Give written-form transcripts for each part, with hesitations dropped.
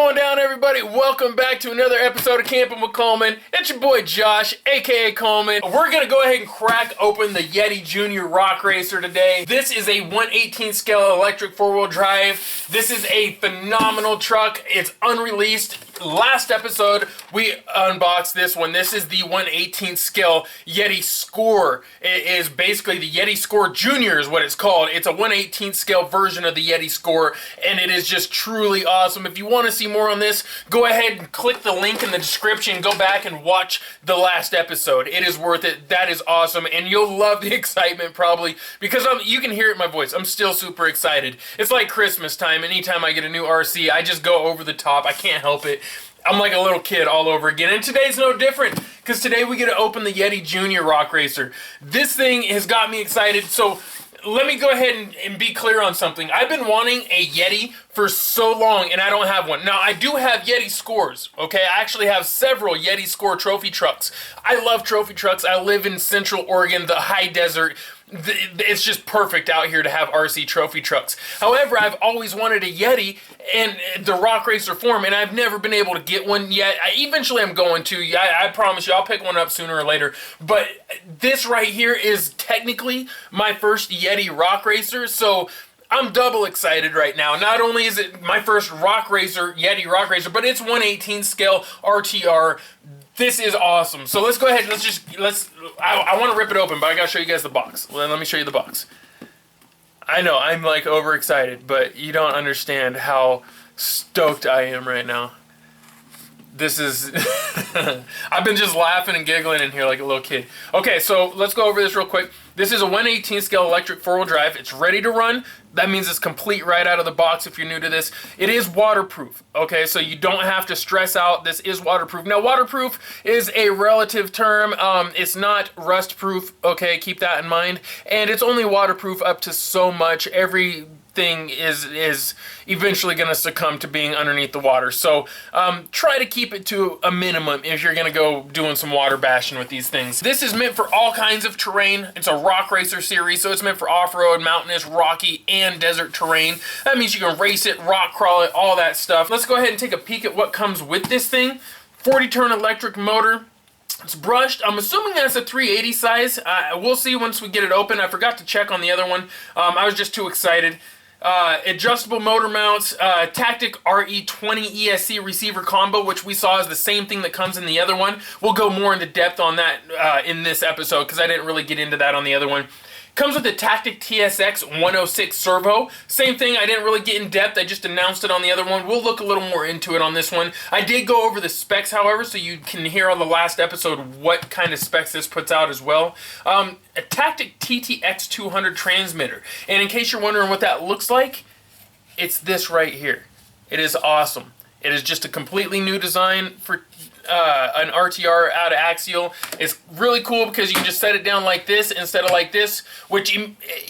going down, everybody? Welcome back to another episode of Camping with Coleman. It's your boy Josh, aka Coleman. We're gonna go ahead and crack open the Yeti Junior Rock Racer today. This is a 1/18 scale electric four-wheel drive. This is a phenomenal truck. It's unreleased. Last episode, we unboxed this one. This is the 1/18 scale Yeti Score. It is basically the Yeti Score Junior is what it's called. It's a 1/18 scale version of the Yeti Score, and it is just truly awesome. If you want to see more on this, go ahead and click the link in the description. Go back and watch the last episode. It is worth it. That is awesome, and you'll love the excitement probably, because you can hear it in my voice. I'm still super excited. It's like Christmas time. Anytime I get a new RC, I just go over the top. I can't help it. I'm like a little kid all over again, and today's no different, because today we get to open the Yeti Junior Rock Racer. This thing has got me excited, so let me go ahead and be clear on something. I've been wanting a Yeti for so long, and I don't have one. Now, I do have Yeti Scores, okay? I actually have several Yeti Score trophy trucks. I love trophy trucks. I live in Central Oregon, the high desert. It's just perfect out here to have RC trophy trucks. However, I've always wanted a Yeti in the Rock Racer form, and I've never been able to get one yet. Eventually, I'm going to. I promise you, I'll pick one up sooner or later. But this right here is technically my first Yeti Rock Racer, so I'm double excited right now. Not only is it my first Rock Racer, Yeti Rock Racer, but it's 1/18 scale RTR. This is awesome. So let's go ahead. I want to rip it open, but I gotta show you guys the box. Well, let me show you the box. I know I'm like overexcited, but you don't understand how stoked I am right now. This is, I've been just laughing and giggling in here like a little kid. Okay, so let's go over this real quick. This is a 1/18 scale electric four-wheel drive. It's ready to run. That means it's complete right out of the box if you're new to this. It is waterproof, okay? So you don't have to stress out. This is waterproof. Now, waterproof is a relative term. It's not rust-proof, okay? Keep that in mind. And it's only waterproof up to so much. Everything is eventually going to succumb to being underneath the water. So try to keep it to a minimum if you're going to go doing some water bashing with these things. This is meant for all kinds of terrain. It's a Rock Racer series, so it's meant for off-road, mountainous, rocky, and desert terrain. That means you can race it, rock crawl it, all that stuff. Let's go ahead and take a peek at what comes with this thing. 40-turn electric motor. It's brushed. I'm assuming that's a 380 size. We'll see once we get it open. I forgot to check on the other one. I was just too excited. Adjustable motor mounts, Tactic RE20 ESC receiver combo, which we saw is the same thing that comes in the other one. We'll go more into depth on that in this episode, because I didn't really get into that on the other one. Comes with the Tactic TSX 106 Servo. Same thing, I didn't really get in depth. I just announced it on the other one. We'll look a little more into it on this one. I did go over the specs, however, so you can hear on the last episode what kind of specs this puts out as well. A Tactic TTX 200 transmitter. And in case you're wondering what that looks like, it's this right here. It is awesome. It is just a completely new design for an RTR out of Axial. It's really cool because you can just set it down like this instead of like this, which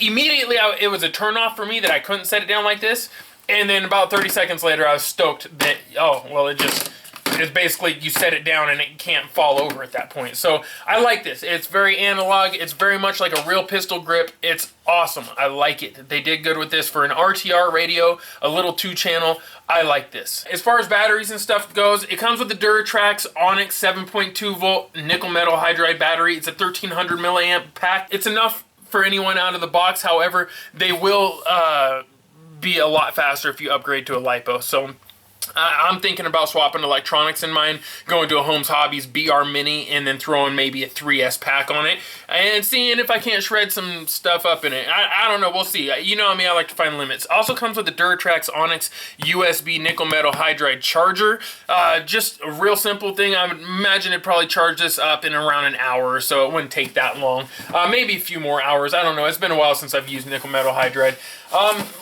immediately it was a turnoff for me that I couldn't set it down like this. And then about 30 seconds later, I was stoked that, oh, well, it's basically you set it down and it can't fall over at that point. So I like this. It's very analog. It's very much like a real pistol grip. It's awesome. I like it. They did good with this for an RTR radio, a little 2-channel. I like this. As far as batteries and stuff goes, it comes with the DOGCRICK Onyx 7.2 volt nickel metal hydride battery. It's a 1300 milliamp pack. It's enough for anyone out of the box. However, they will be a lot faster if you upgrade to a LiPo. So I'm thinking about swapping electronics in mine, going to a Holmes Hobbies BR Mini, and then throwing maybe a 3S pack on it, and seeing if I can't shred some stuff up in it. I don't know, we'll see. You know me, I like to find limits. Also comes with the DOGCRICK Onyx USB nickel metal hydride charger. Just a real simple thing. I would imagine it'd probably charge this up in around an hour or so. It wouldn't take that long. Maybe a few more hours. I don't know. It's been a while since I've used nickel metal hydride.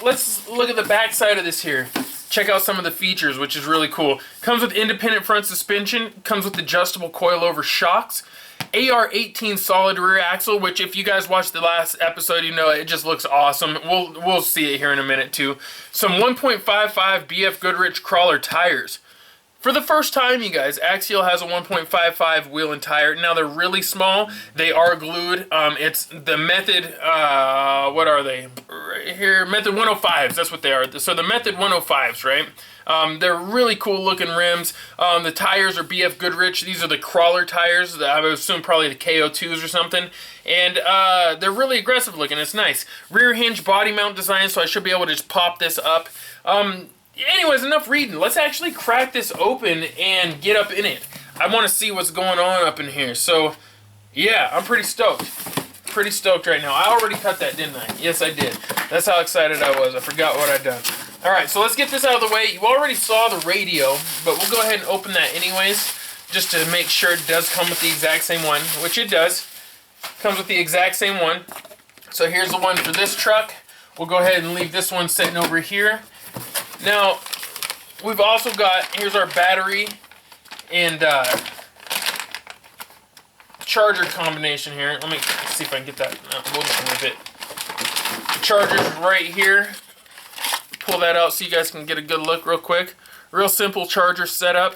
Let's look at the back side of this here. Check out some of the features, which is really cool. Comes with independent front suspension, comes with adjustable coilover shocks, AR-18 solid rear axle, which if you guys watched the last episode, you know it just looks awesome. We'll see it here in a minute too. Some 1.55 BF Goodrich crawler tires. For the first time, you guys, Axial has a 1.55 wheel and tire. Now, they're really small. They are glued. It's the Method, what are they? Right here, Method 105s, that's what they are. So the Method 105s, right? They're really cool looking rims. The tires are BF Goodrich. These are the crawler tires. I would assume probably the KO2s or something. And they're really aggressive looking. It's nice. Rear hinge body mount design, so I should be able to just pop this up. Anyways, enough reading. Let's actually crack this open and get up in it. I want to see what's going on up in here. So, yeah, I'm pretty stoked. Pretty stoked right now. I already cut that, didn't I? Yes, I did. That's how excited I was. I forgot what I'd done. All right, so let's get this out of the way. You already saw the radio, but we'll go ahead and open that anyways, just to make sure it does come with the exact same one, which it does. Comes with the exact same one. So here's the one for this truck. We'll go ahead and leave this one sitting over here. Now, we've also got, here's our battery and charger combination here. Let me see if I can get that. No, we'll just move it. The charger's right here. Pull that out so you guys can get a good look real quick. Real simple charger setup.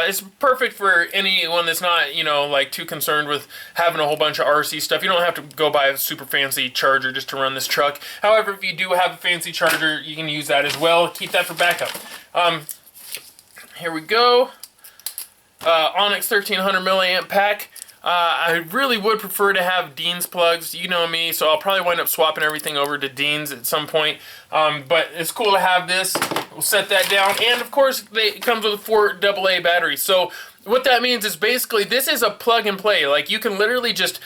It's perfect for anyone that's not, you know, like too concerned with having a whole bunch of RC stuff. You don't have to go buy a super fancy charger just to run this truck. However, if you do have a fancy charger, you can use that as well. Keep that for backup. Here we go. Onyx 1300 milliamp pack. I really would prefer to have Dean's plugs. You know me, so I'll probably wind up swapping everything over to Dean's at some point. But it's cool to have this. We'll set that down. And, of course, it comes with a 4 AA battery. So what that means is basically this is a plug and play. Like, you can literally just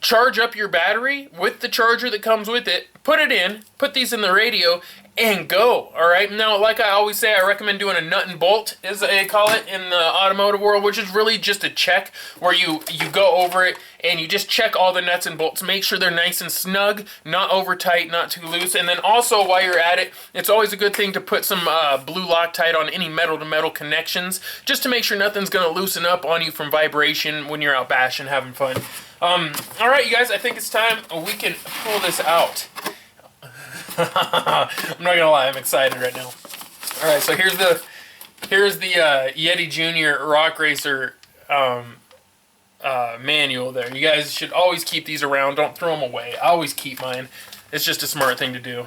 charge up your battery with the charger that comes with it, put it in, put these in the radio, and go. All right. Now, like I always say, I recommend doing a nut and bolt, as they call it in the automotive world, which is really just a check where you go over it and you just check all the nuts and bolts, make sure they're nice and snug, not over tight, not too loose. And then also, while you're at it, it's always a good thing to put some blue Loctite on any metal-to-metal connections, just to make sure nothing's going to loosen up on you from vibration when you're out bashing, having fun. All right, you guys, I think it's time we can pull this out. I'm not gonna lie, I'm excited right now. All right, so here's the Yeti Junior Rock Racer manual there. You guys should always keep these around. Don't throw them away. I always keep mine. It's just a smart thing to do.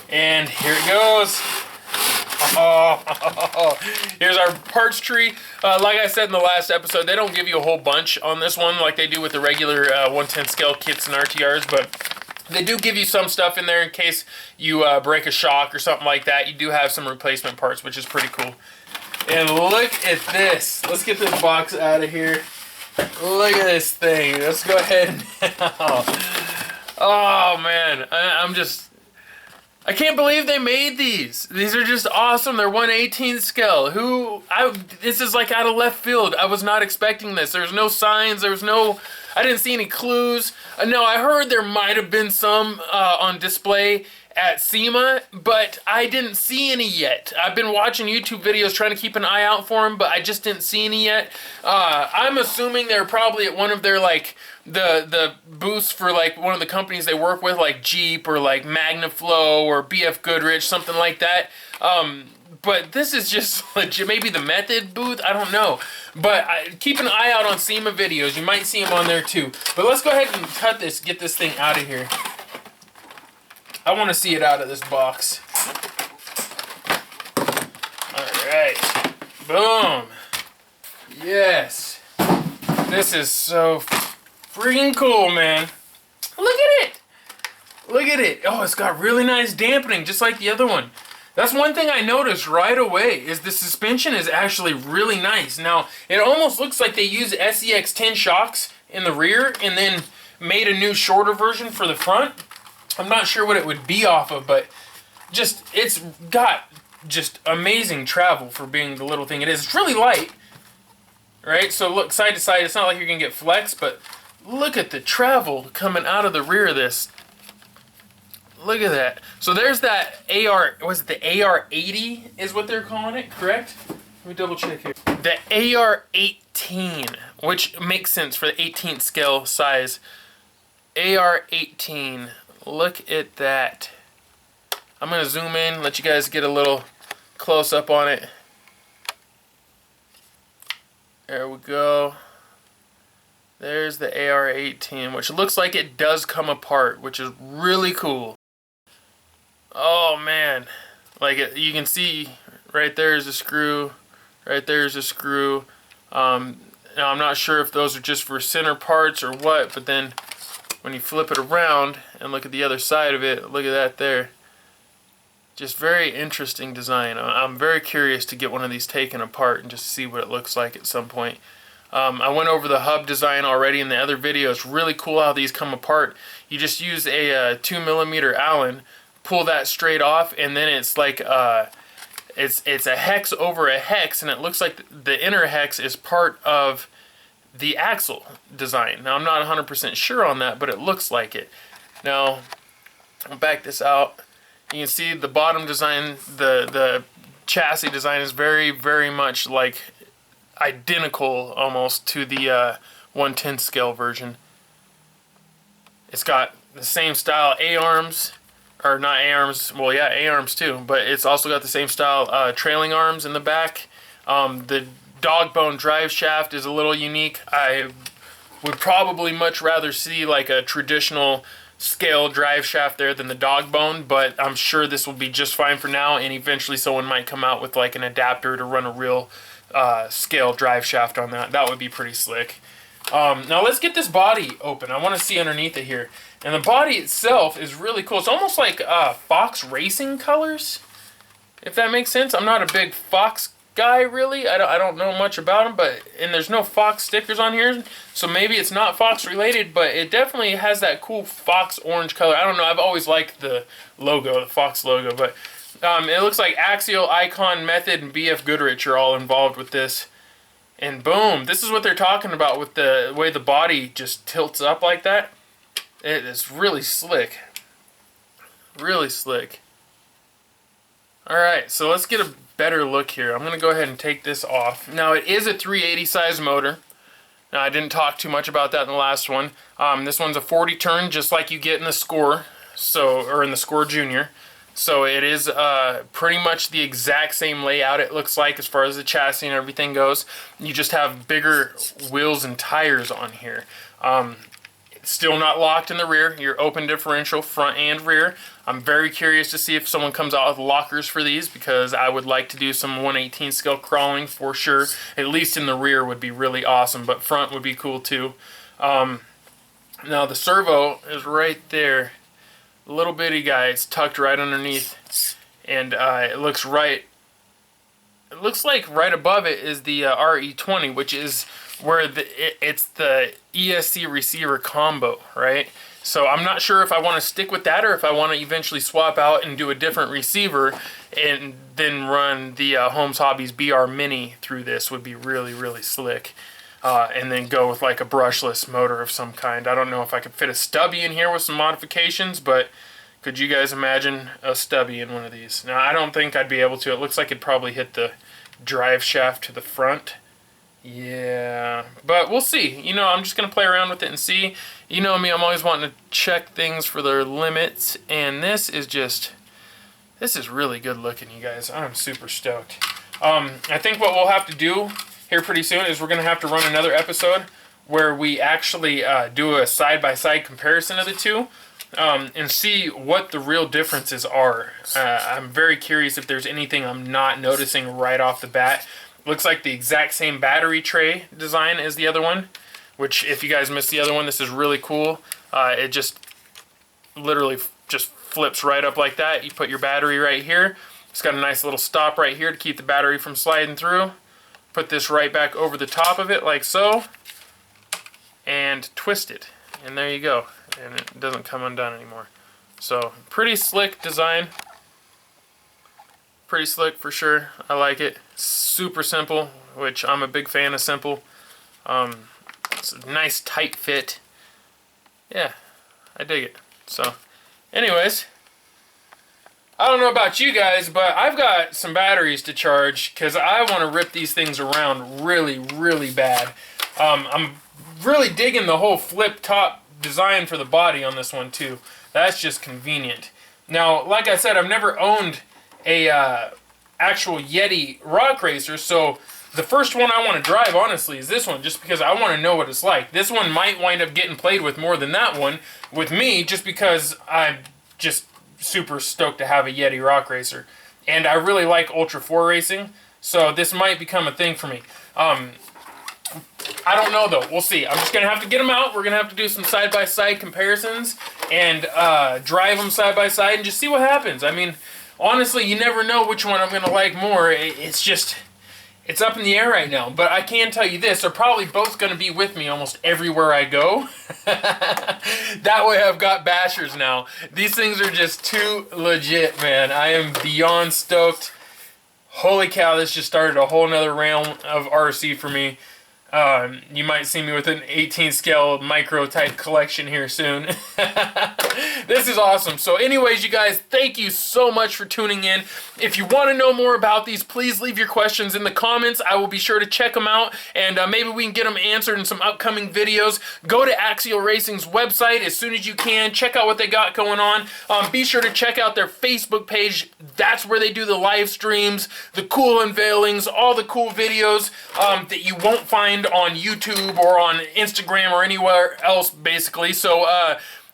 And here it goes. Here's our parts tree. Like I said in the last episode, they don't give you a whole bunch on this one like they do with the regular 110 scale kits and RTRs, but they do give you some stuff in there in case you break a shock or something like that. You do have some replacement parts, which is pretty cool. And look at this. Let's get this box out of here. Look at this thing. Let's go ahead now. Oh, man. I can't believe they made these. These are just awesome. They're 1/18 scale. This is like out of left field. I was not expecting this. There's no signs. I didn't see any clues. No, I heard there might have been some on display at SEMA, but I didn't see any yet. I've been watching YouTube videos trying to keep an eye out for them, but I just didn't see any yet. I'm assuming they're probably at one of their, like, the booths for, like, one of the companies they work with, like Jeep or, like, Magnaflow or BF Goodrich, something like that. But this is just legit. Maybe the Method booth, I don't know. But keep an eye out on SEMA videos. You might see them on there too. But let's go ahead and cut this, get this thing out of here. I want to see it out of this box. Alright. Boom. Yes. This is so freaking cool, man. Look at it. Look at it. Oh, it's got really nice dampening, just like the other one. That's one thing I noticed right away, is the suspension is actually really nice. Now, it almost looks like they used SEX 10 shocks in the rear and then made a new shorter version for the front. I'm not sure what it would be off of, but it's got just amazing travel for being the little thing it is. It's really light, right? So look, side to side, it's not like you're going to get flex, but look at the travel coming out of the rear of this. Look at that. So there's that was it the AR80 is what they're calling it, correct? Let me double check here. The AR18, which makes sense for the 18th scale size. AR18. Look at that. I'm going to zoom in, let you guys get a little close up on it. There we go. There's the AR-18, which looks like it does come apart, which is really cool. Oh man, like you can see right there is a screw, right there is a screw. Now I'm not sure if those are just for center parts or what, but then when you flip it around and look at the other side of it, look at that there. Just very interesting design. I'm very curious to get one of these taken apart and just see what it looks like at some point. I went over the hub design already in the other video. It's really cool how these come apart. You just use a 2mm Allen, pull that straight off, and then it's like it's a hex over a hex, and it looks like the inner hex is part of the axle design. Now I'm not 100% sure on that, but it looks like it. Now I'll back this out. You can see the bottom design, the chassis design is very, very much like identical almost to the 1/10 scale version. It's got the same style A-arms, or not A-arms, well yeah, A-arms too, but it's also got the same style trailing arms in the back. The dog bone drive shaft is a little unique. I would probably much rather see like a traditional scale drive shaft there than the dog bone, but I'm sure this will be just fine for now, and eventually someone might come out with like an adapter to run a real scale drive shaft on that. That would be pretty slick. Now let's get this body open. I want to see underneath it here. And the body itself is really cool. It's almost like Fox Racing colors, if that makes sense. I'm not a big Fox guy really. I don't know much about him, and there's no Fox stickers on here, so maybe it's not Fox related, but it definitely has that cool Fox orange color. I don't know, I've always liked the logo, the Fox logo, but it looks like Axial, Icon, Method, and BF Goodrich are all involved with this. And boom, this is what they're talking about with the way the body just tilts up like that. It is really slick. Really slick. Alright, so let's get a better look here. I'm going to go ahead and take this off. Now it is a 380 size motor. Now I didn't talk too much about that in the last one. This one's a 40 turn just like you get in the Score, or in the Score Junior. So it is pretty much the exact same layout it looks like as far as the chassis and everything goes. You just have bigger wheels and tires on here. It's still not locked in the rear. You're open differential front and rear. I'm very curious to see if someone comes out with lockers for these, because I would like to do some 1/18 scale crawling for sure. At least in the rear would be really awesome, but front would be cool too. Now the servo is right there. Little bitty guy. It's tucked right underneath, and it looks right. It looks like right above it is the RE20, which is where it's the ESC receiver combo, right? So I'm not sure if I want to stick with that or if I want to eventually swap out and do a different receiver and then run the HOLMES Hobbies BR Mini through this. Would be really, really slick. And then go with like a brushless motor of some kind. I don't know if I could fit a stubby in here with some modifications, but could you guys imagine a stubby in one of these? Now I don't think I'd be able to. It looks like it'd probably hit the drive shaft to the front. Yeah, but we'll see. You know, I'm just going to play around with it and see. You know me, I'm always wanting to check things for their limits, and this is really good looking, you guys. I'm super stoked. I think what we'll have to do here pretty soon is we're going to have to run another episode where we actually do a side-by-side comparison of the two and see what the real differences are. I'm very curious if there's anything I'm not noticing right off the bat. Looks like the exact same battery tray design as the other one, which if you guys missed the other one, this is really cool. It just literally just flips right up like that. You put your battery right here. It's got a nice little stop right here to keep the battery from sliding through. Put this right back over the top of it like so, and twist it. And there you go. And it doesn't come undone anymore. So pretty slick design. Pretty slick for sure. I like it. Super simple, which I'm a big fan of simple. It's a nice tight fit. Yeah, I dig it. So, anyways, I don't know about you guys, but I've got some batteries to charge because I want to rip these things around really, really bad. I'm really digging the whole flip top design for the body on this one too. That's just convenient. Now, like I said, I've never owned a actual Yeti rock racer, so The first one I want to drive, honestly, is this one, just because I want to know what it's like. This one might wind up getting played with more than that one with me, just because I'm just super stoked to have a Yeti rock racer. And I really like Ultra 4 racing, so this might become a thing for me. I don't know, though. We'll see. I'm just going to have to get them out. We're going to have to do some side-by-side comparisons and drive them side-by-side and just see what happens. I mean, honestly, you never know which one I'm going to like more. It's just... it's up in the air right now, but I can tell you this, they're probably both going to be with me almost everywhere I go. That way I've got bashers now. These things are just too legit, man. I am beyond stoked. Holy cow, this just started a whole nother realm of RC for me. You might see me with an 18 scale micro type collection here soon. This is awesome. So anyways, you guys, thank you so much for tuning in. If you want to know more about these, please leave your questions in the comments. I will be sure to check them out, and maybe we can get them answered in some upcoming videos. Go to Axial Racing's website as soon as you can. Check out what they got going on. Be sure to check out their Facebook page. That's where they do the live streams, the cool unveilings, all the cool videos that you won't find on YouTube or on Instagram or anywhere else, basically. So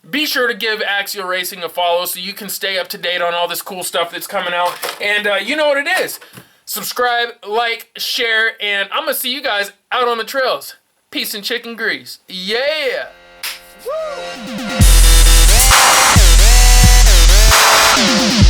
be sure to give Axial Racing a follow so you can stay up to date on all this cool stuff that's coming out. And you know what it is. Subscribe, like, share, and I'm going to see you guys out on the trails. Peace and chicken grease. Yeah! Woo!